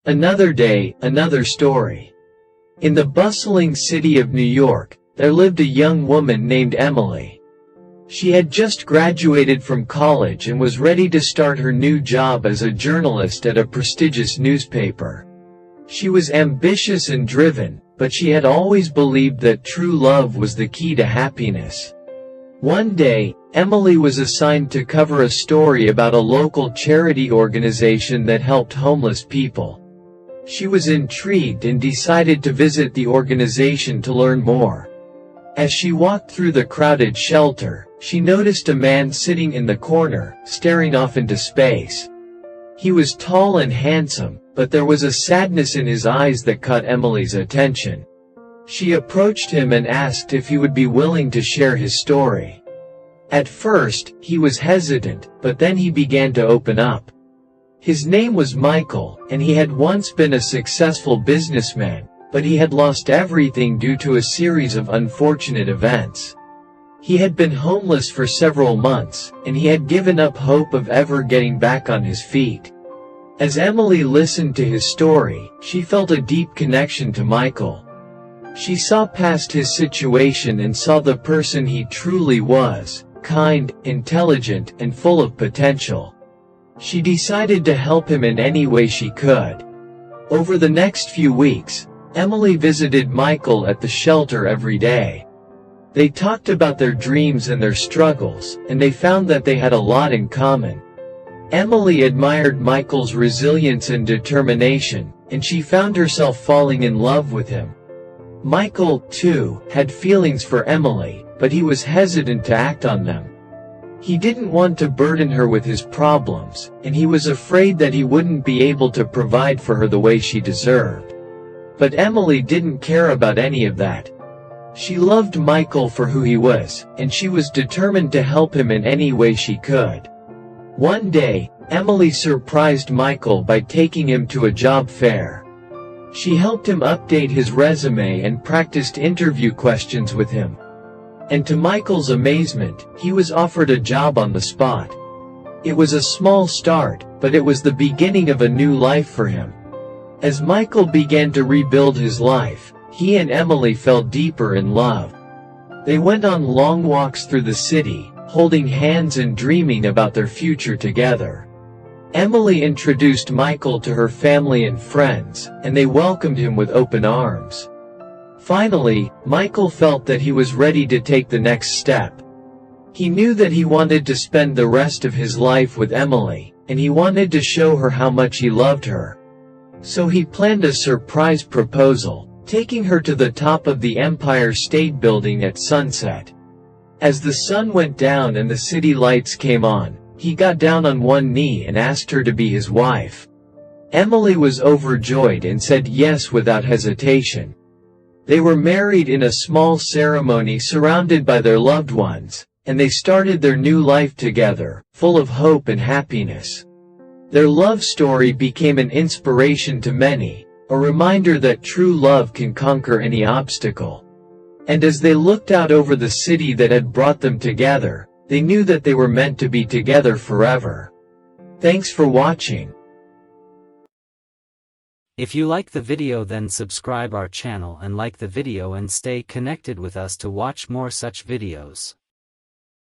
Another day, another story. In the bustling city of New York, there lived a young woman named Emily. She had just graduated from college and was ready to start her new job as a journalist at a prestigious newspaper. She was ambitious and driven, but she had always believed that true love was the key to happiness. One day, Emily was assigned to cover a story about a local charity organization that helped homeless people. She was intrigued and decided to visit the organization to learn more. As she walked through the crowded shelter, she noticed a man sitting in the corner, staring off into space. He was tall and handsome, but there was a sadness in his eyes that caught Emily's attention. She approached him and asked if he would be willing to share his story. At first, he was hesitant, but then he began to open up. His name was Michael, and he had once been a successful businessman, but he had lost everything due to a series of unfortunate events. He had been homeless for several months, and he had given up hope of ever getting back on his feet. As Emily listened to his story, she felt a deep connection to Michael. She saw past his situation and saw the person he truly was, kind, intelligent, and full of potential. She decided to help him in any way she could. Over the next few weeks, Emily visited Michael at the shelter every day. They talked about their dreams and their struggles, and they found that they had a lot in common. Emily admired Michael's resilience and determination, and she found herself falling in love with him. Michael, too, had feelings for Emily, but he was hesitant to act on them. He didn't want to burden her with his problems, and he was afraid that he wouldn't be able to provide for her the way she deserved. But Emily didn't care about any of that. She loved Michael for who he was, and she was determined to help him in any way she could. One day, Emily surprised Michael by taking him to a job fair. She helped him update his resume and practiced interview questions with him. And to Michael's amazement, he was offered a job on the spot. It was a small start, but it was the beginning of a new life for him. As Michael began to rebuild his life, he and Emily fell deeper in love. They went on long walks through the city, holding hands and dreaming about their future together. Emily introduced Michael to her family and friends, and they welcomed him with open arms. Finally, Michael felt that he was ready to take the next step. He knew that he wanted to spend the rest of his life with Emily, and he wanted to show her how much he loved her. So he planned a surprise proposal, taking her to the top of the Empire State Building at sunset. As the sun went down and the city lights came on, he got down on one knee and asked her to be his wife. Emily was overjoyed and said yes without hesitation. They were married in a small ceremony surrounded by their loved ones, and they started their new life together, full of hope and happiness. Their love story became an inspiration to many, a reminder that true love can conquer any obstacle. And as they looked out over the city that had brought them together, they knew that they were meant to be together forever. Thanks for watching. If you like the video, then subscribe our channel and like the video and stay connected with us to watch more such videos.